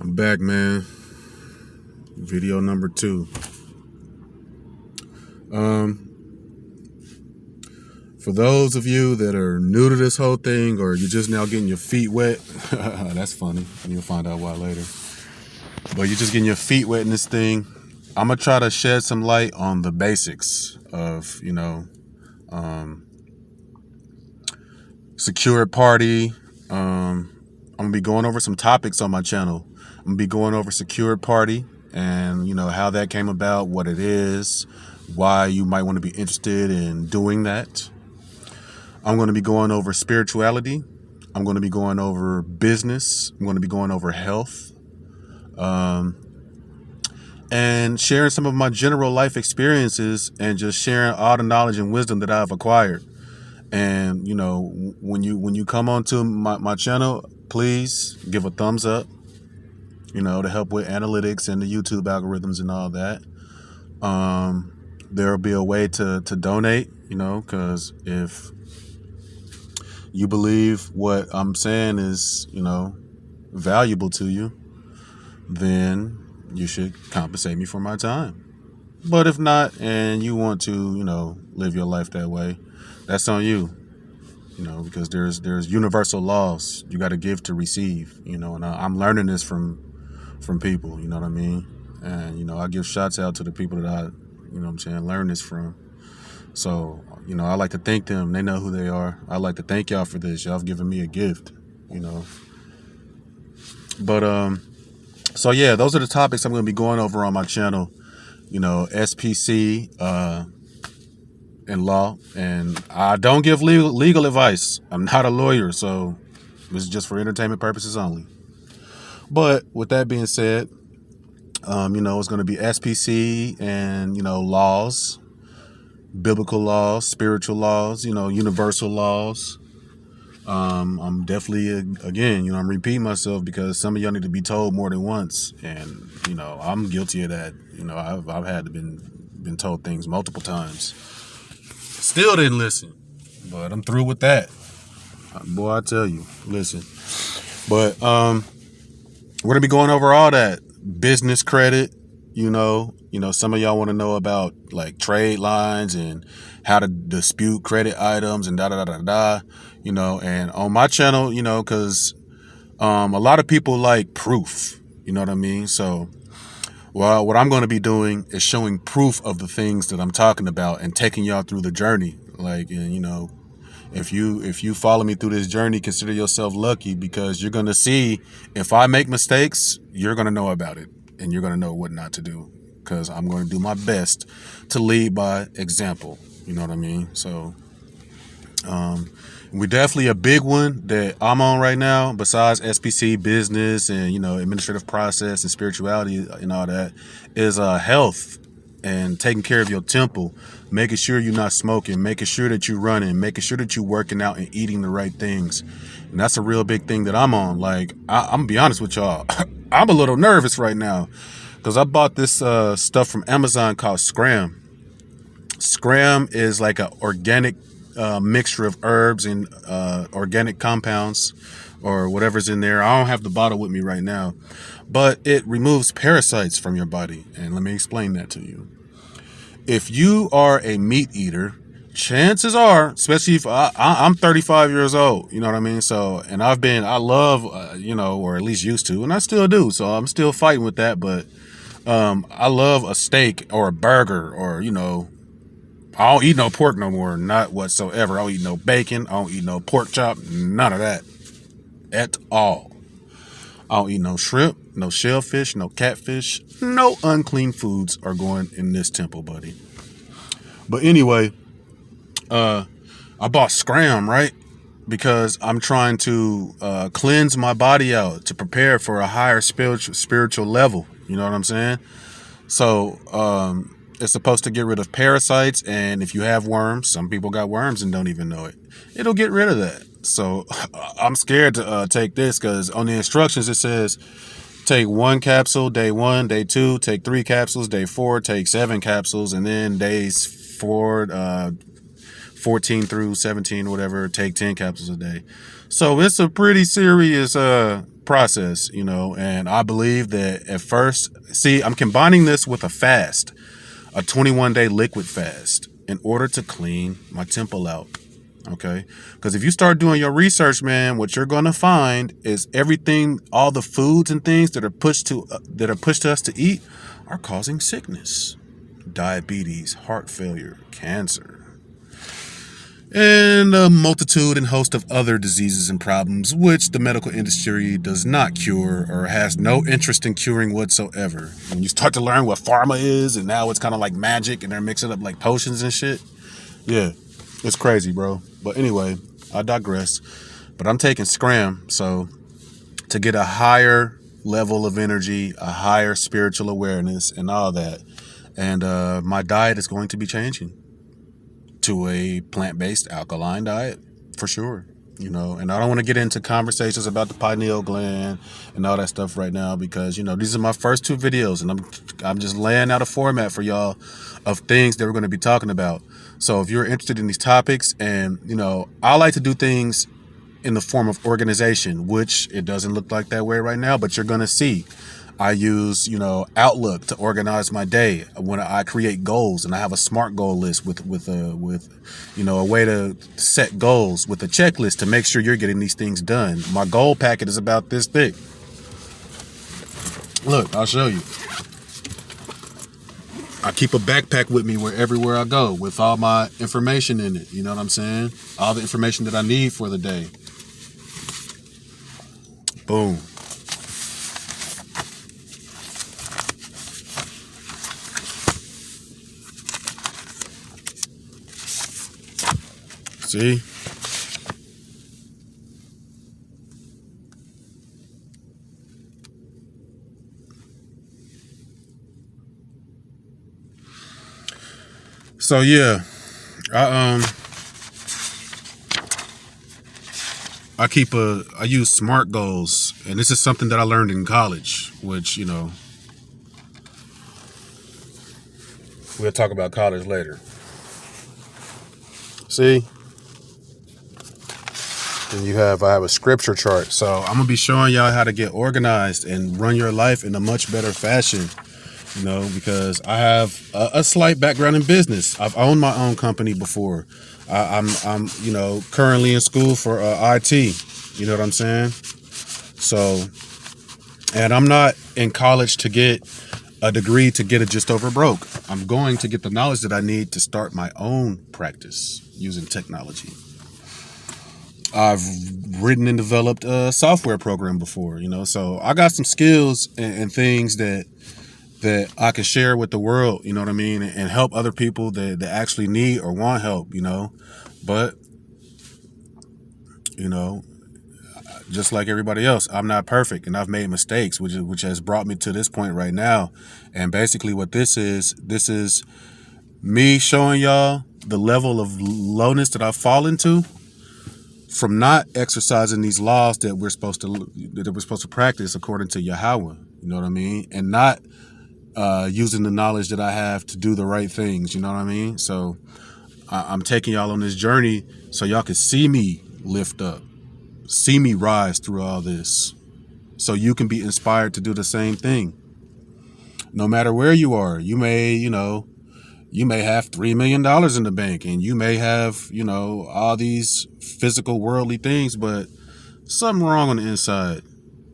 I'm back, man. Video number 2. For those of you that are new to this whole thing, or you're just now getting your feet wet, that's funny. You'll find out why later. But you're just getting your feet wet in this thing. I'm gonna try to shed some light on the basics of, secured party. I'm gonna be going over some topics on my channel. I'm gonna be going over secured party and how that came about, what it is, why you might want to be interested in doing that. I'm going to be going over spirituality. I'm going to be going over business. I'm going to be going over health, and sharing some of my general life experiences and just sharing all the knowledge and wisdom that I've acquired. And when you come onto my channel, please give a thumbs up, to help with analytics and the YouTube algorithms and all that. There'll be a way to donate, because if you believe what I'm saying is, valuable to you, then you should compensate me for my time. But if not, and you want to, live your life that way, that's on you, because there's universal laws. You got to give to receive, and I'm learning this from people, you know what I mean? And, I give shots out to the people that I, learn this from. So, I like to thank them. They know who they are. I like to thank y'all for this. Y'all have given me a gift, But, so yeah, those are the topics I'm going to be going over on my channel, SPC, and law. And I don't give legal advice. I'm not a lawyer, so this is just for entertainment purposes only. But with that being said, it's going to be SPC and, laws, biblical laws, spiritual laws, universal laws. I'm definitely, again, I'm repeating myself because some of y'all need to be told more than once. And, I'm guilty of that. I've had to been told things multiple times. Still didn't listen, but I'm through with that. Boy, I tell you, listen. But, we're going to be going over all that. Business credit, some of y'all want to know about like trade lines and how to dispute credit items and and on my channel, because a lot of people like proof, you know what I mean? So, well, what I'm going to be doing is showing proof of the things that I'm talking about and taking y'all through the journey. Like, and, if you follow me through this journey, consider yourself lucky, because you're going to see if I make mistakes, you're going to know about it and you're going to know what not to do, because I'm going to do my best to lead by example. You know what I mean? So we're definitely a big one that I'm on right now, besides SPC, business, and, administrative process and spirituality and all that, is health and taking care of your temple, making sure you're not smoking, making sure that you're running, making sure that you're working out and eating the right things. And that's a real big thing that I'm on. Like, I'm gonna be honest with y'all. I'm a little nervous right now because I bought this stuff from Amazon called Scram. Scram is like an organic mixture of herbs and organic compounds or whatever's in there. I don't have the bottle with me right now, but it removes parasites from your body. And let me explain that to you. If you are a meat eater, chances are, especially if I'm 35 years old, you know what I mean? So, and I love, or at least used to, and I still do. So I'm still fighting with that. But I love a steak or a burger, or, I don't eat no pork no more, not whatsoever. I don't eat no bacon. I don't eat no pork chop, none of that at all. I don't eat no shrimp, no shellfish, no catfish. No unclean foods are going in this temple, buddy. But anyway, I bought Scram, right? Because I'm trying to cleanse my body out to prepare for a higher spiritual level. You know what I'm saying? So it's supposed to get rid of parasites. And if you have worms, some people got worms and don't even know it, it'll get rid of that. So I'm scared to take this, because on the instructions it says take 1 capsule day 1, day 2, take 3 capsules, day 4, take 7 capsules, and then days 14 through 17, whatever, take 10 capsules a day. So it's a pretty serious process, and I believe that at first, see, I'm combining this with a 21-day liquid fast in order to clean my temple out. Okay, because if you start doing your research, man, what you're gonna find is everything, all the foods and things that are pushed to us to eat, are causing sickness, diabetes, heart failure, cancer, and a multitude and host of other diseases and problems, which the medical industry does not cure or has no interest in curing whatsoever. When you start to learn what pharma is, and now it's kind of like magic, and they're mixing up like potions and shit. Yeah, it's crazy, bro. But anyway, I digress. But I'm taking Scram, so to get a higher level of energy, a higher spiritual awareness, and all that. And my diet is going to be changing to a plant-based alkaline diet for sure. And I don't want to get into conversations about the pineal gland and all that stuff right now, because these are my first 2 videos, and I'm just laying out a format for y'all of things that we're going to be talking about. So if you're interested in these topics, and I like to do things in the form of organization, which it doesn't look like that way right now, but you're going to see. I use, Outlook to organize my day when I create goals, and I have a SMART goal list with a way to set goals with a checklist to make sure you're getting these things done. My goal packet is about this thick. Look, I'll show you. I keep a backpack with me everywhere I go with all my information in it. You know what I'm saying? All the information that I need for the day. Boom. See? So yeah, I use SMART goals, and this is something that I learned in college, which, we'll talk about college later. See? And I have a scripture chart. So I'm gonna be showing y'all how to get organized and run your life in a much better fashion. Because I have a slight background in business. I've owned my own company before. I'm currently in school for IT. You know what I'm saying? So, and I'm not in college to get a degree to get it just over broke. I'm going to get the knowledge that I need to start my own practice using technology. I've written and developed a software program before, so I got some skills and things that I can share with the world, you know what I mean, and help other people that actually need or want help, but, just like everybody else, I'm not perfect, and I've made mistakes, which has brought me to this point right now. And basically what this is me showing y'all the level of lowness that I've fallen to from not exercising these laws that we're supposed to practice according to Yahweh, you know what I mean, and not using the knowledge that I have to do the right things, you know what I mean? So I'm taking y'all on this journey so y'all can see me lift up, see me rise through all this, so you can be inspired to do the same thing. No matter where you are, you may have $3 million in the bank, and you may have, all these physical worldly things, but something wrong on the inside.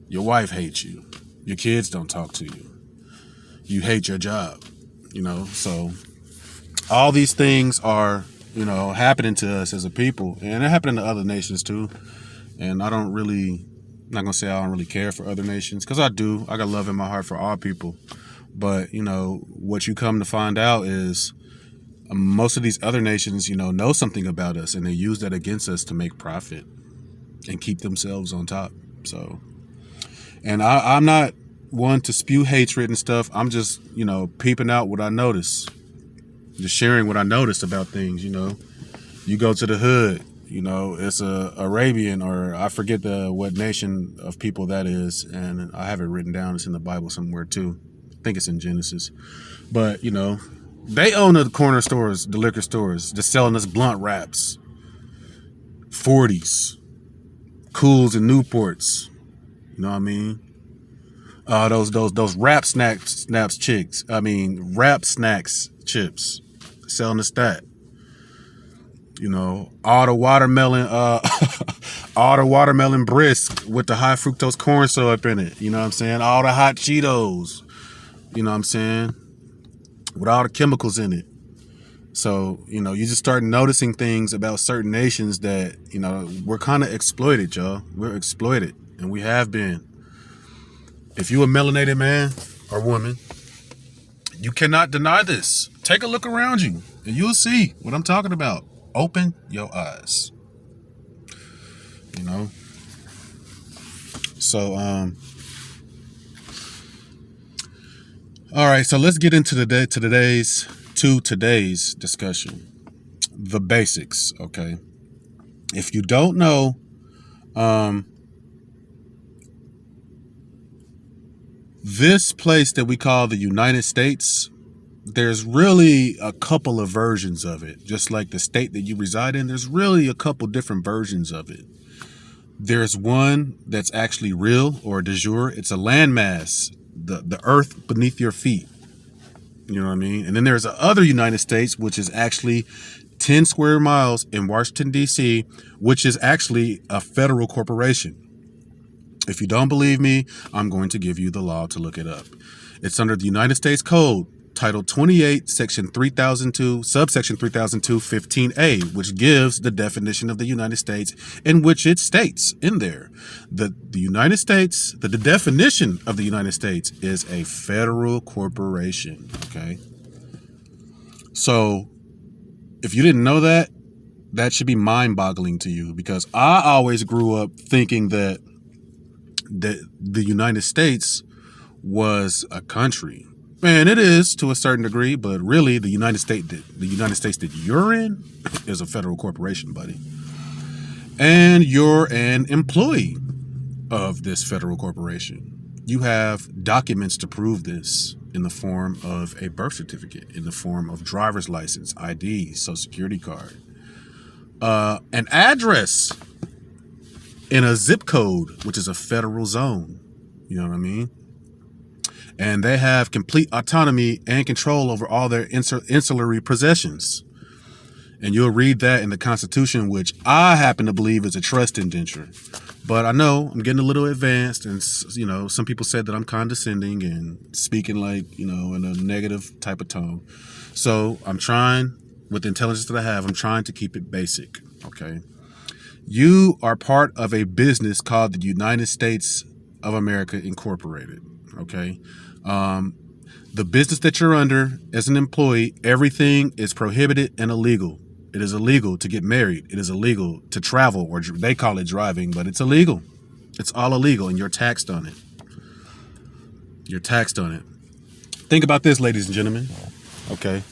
Your wife hates you. Your kids don't talk to you. You hate your job, so all these things are, happening to us as a people, and they're happening to other nations too. And I'm not gonna say I don't really care for other nations, because I do. I got love in my heart for all people. But, what you come to find out is most of these other nations, know something about us, and they use that against us to make profit and keep themselves on top. So, and I'm not one to spew hatred and stuff. I'm just, peeping out what I notice, just sharing what I noticed about things. You go to the hood, it's a Arabian, or I forget what nation of people that is, and I have it written down. It's in the Bible somewhere too. I think it's in Genesis. But, they own the corner stores, the liquor stores, just selling us blunt wraps, 40s, Cools and Newports, You know what I mean? Those rap snaps chicks. I mean, rap snacks chips selling the stat. You know, all the watermelon, all the watermelon brisk with the high fructose corn syrup in it. You know what I'm saying? All the hot Cheetos. You know what I'm saying? With all the chemicals in it. So, you know, you just start noticing things about certain nations that, you know, we're kind of exploited, y'all. We're exploited, and we have been. If you a melanated man or woman, you cannot deny this. Take a look around you, and you'll see what I'm talking about. Open your eyes. You know? So, all right, so let's get into today's discussion. The basics, okay? If you don't know, this place that we call the United States, there's really a couple of versions of it. Just like the state that you reside in, there's really a couple different versions of it. There's one that's actually real or de jure. It's a landmass, the earth beneath your feet. You know what I mean? And then there's the other United States, which is actually 10 square miles in Washington, D.C., which is actually a federal corporation. If you don't believe me, I'm going to give you the law to look it up. It's under the United States Code, Title 28, Section 3002, Subsection 3002, 15A, which gives the definition of the United States, in which it states in there that the United States, the definition of the United States is a federal corporation, okay? So if you didn't know that, that should be mind-boggling to you, because I always grew up thinking that the United States was a country. And it is to a certain degree, but really the United States that you're in is a federal corporation, buddy. And you're an employee of this federal corporation. You have documents to prove this in the form of a birth certificate, in the form of driver's license, ID, social security card, an address in a zip code, which is a federal zone. You know what I mean? And they have complete autonomy and control over all their insular possessions. And you'll read that in the Constitution, which I happen to believe is a trust indenture. But I know I'm getting a little advanced, and, you know, some people said that I'm condescending and speaking like, you know, in a negative type of tone. So I'm trying, with the intelligence that I have, I'm trying to keep it basic, okay? You are part of a business called the United States of America Incorporated, okay? The business that you're under as an employee, everything is prohibited and illegal. It is illegal to get married. It is illegal to travel, or they call it driving, but it's illegal. It's all illegal, and you're taxed on it. You're taxed on it. Think about this, ladies and gentlemen, okay?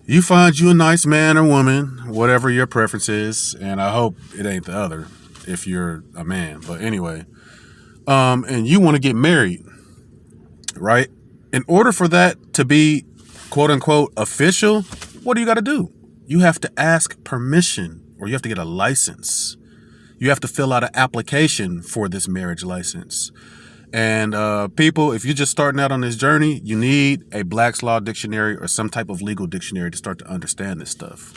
You find you a nice man or woman, whatever your preference is, and I hope it ain't the other if you're a man. But anyway, and you want to get married, right? In order for that to be quote unquote official, what do you got to do? You have to ask permission, or you have to get a license. You have to fill out an application for this marriage license. And people, if you're just starting out on this journey, you need a Black's Law Dictionary or some type of legal dictionary to start to understand this stuff.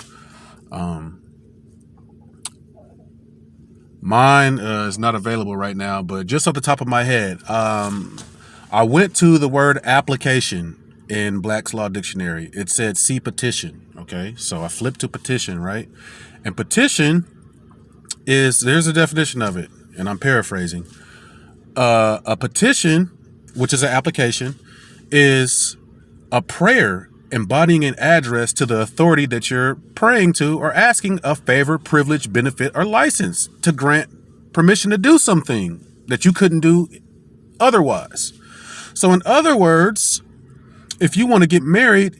Mine is not available right now, but just off the top of my head, I went to the word application in Black's Law Dictionary. It said see petition. Okay, so I flipped to petition, right? And petition there's a definition of it, and I'm paraphrasing. A petition, which is an application, is a prayer embodying an address to the authority that you're praying to or asking a favor, privilege, benefit, or license to grant permission to do something that you couldn't do otherwise. So in other words, if you want to get married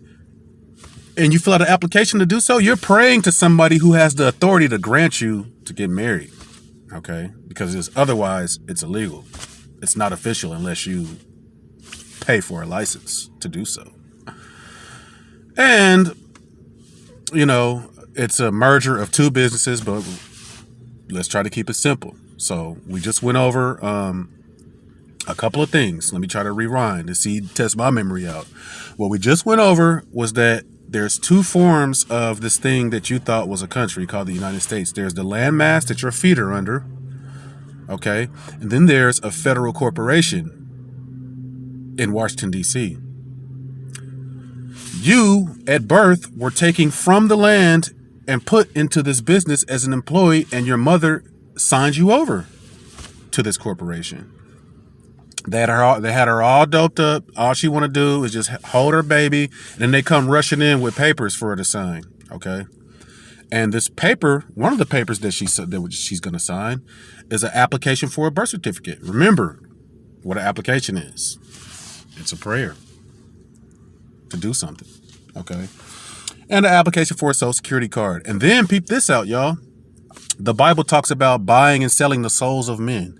and you fill out an application to do so, you're praying to somebody who has the authority to grant you to get married, okay? Because otherwise, it's illegal. It's not official unless you pay for a license to do so. And, you know, it's a merger of two businesses, but let's try to keep it simple. So we just went over a couple of things. Let me try to rewind to test my memory out. What we just went over was that there's two forms of this thing that you thought was a country called the United States. There's the landmass that your feet are under, okay? And then there's a federal corporation in Washington, D.C. You, at birth, were taken from the land and put into this business as an employee, and your mother signed you over to this corporation. They had her all doped up. All she want to do is just hold her baby, and then they come rushing in with papers for her to sign. Okay, and this paper, one of the papers that she's going to sign, is an application for a birth certificate. Remember what an application is? It's a prayer to do something. Okay, and an application for a Social Security card. And then peep this out, y'all. The Bible talks about buying and selling the souls of men.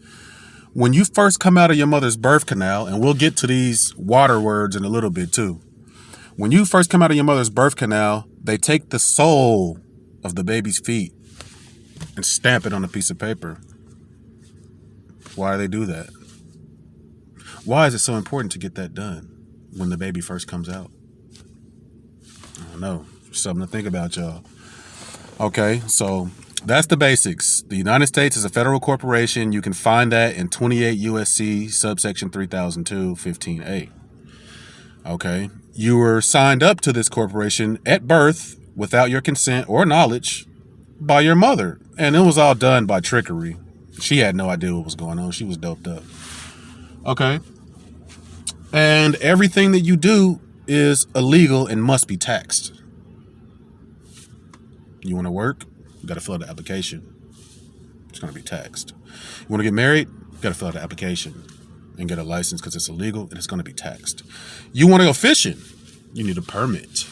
When you first come out of your mother's birth canal, and we'll get to these water words in a little bit too. When you first come out of your mother's birth canal, they take the sole of the baby's feet and stamp it on a piece of paper. Why do they do that? Why is it so important to get that done when the baby first comes out? I don't know. Something to think about, y'all. Okay, so that's the basics. The United States is a federal corporation. You can find that in 28 U.S.C. subsection 3002 15A. Okay. You were signed up to this corporation at birth without your consent or knowledge by your mother. And it was all done by trickery. She had no idea what was going on. She was doped up. Okay. And everything that you do is illegal and must be taxed. You want to work? You got to fill out the application. It's going to be taxed. You want to get married? You got to fill out the application and get a license because it's illegal and it's going to be taxed. You want to go fishing? You need a permit.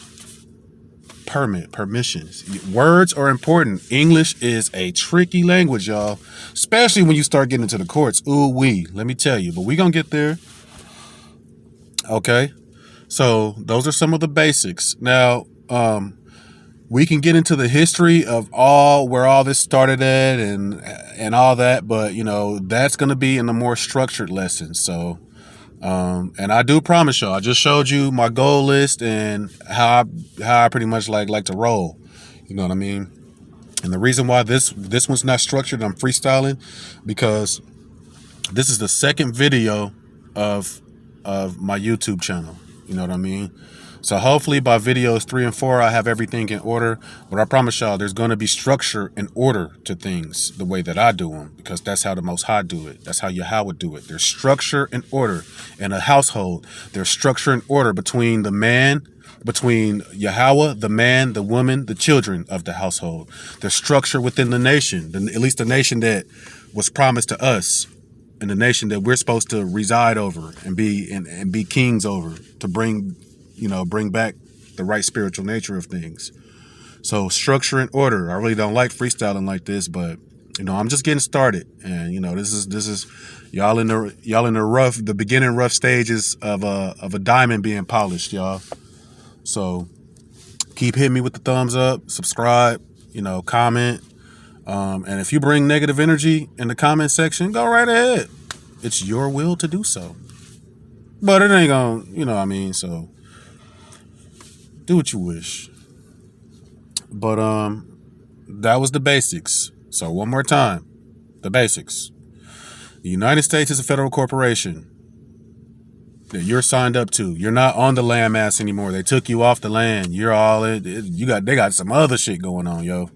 Permissions. Words are important. English is a tricky language, y'all, especially when you start getting into the courts. Ooh wee, let me tell you. But we're going to get there. Okay. So those are some of the basics. Now, we can get into the history of where all this started at and all that, but that's going to be in the more structured lessons. So, and I do promise y'all, I just showed you my goal list and how I pretty much like to roll. You know what I mean? And the reason why this one's not structured, I'm freestyling, because this is the second video of my YouTube channel. You know what I mean? So hopefully by videos 3 and 4, I have everything in order. But I promise y'all, there's going to be structure and order to things the way that I do them, because that's how the Most High do it. That's how Yahweh would do it. There's structure and order in a household. There's structure and order between Yahweh, the man, the woman, the children of the household. There's structure within the nation, at least the nation that was promised to us, and the nation that we're supposed to reside over and be kings over, to bring back the right spiritual nature of things. So structure and order. I really don't like freestyling like this, but I'm just getting started, and this is y'all in the beginning rough stages of a diamond being polished, y'all. So keep hitting me with the thumbs up, subscribe, comment, and if you bring negative energy in the comment section, go right ahead. It's your will to do so, but it ain't gonna, so do what you wish. But that was the basics. So one more time, the basics. The United States is a federal corporation that you're signed up to. You're not on the landmass anymore. They took you off the land. You're all in. They got some other shit going on, yo.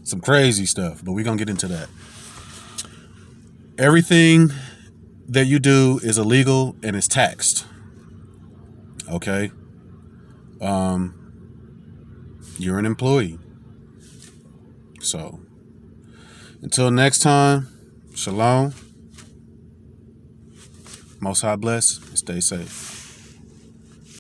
Some crazy stuff, but we're gonna get into that. Everything that you do is illegal and it's taxed. Okay? You're an employee. So until next time, shalom. Most High bless and stay safe.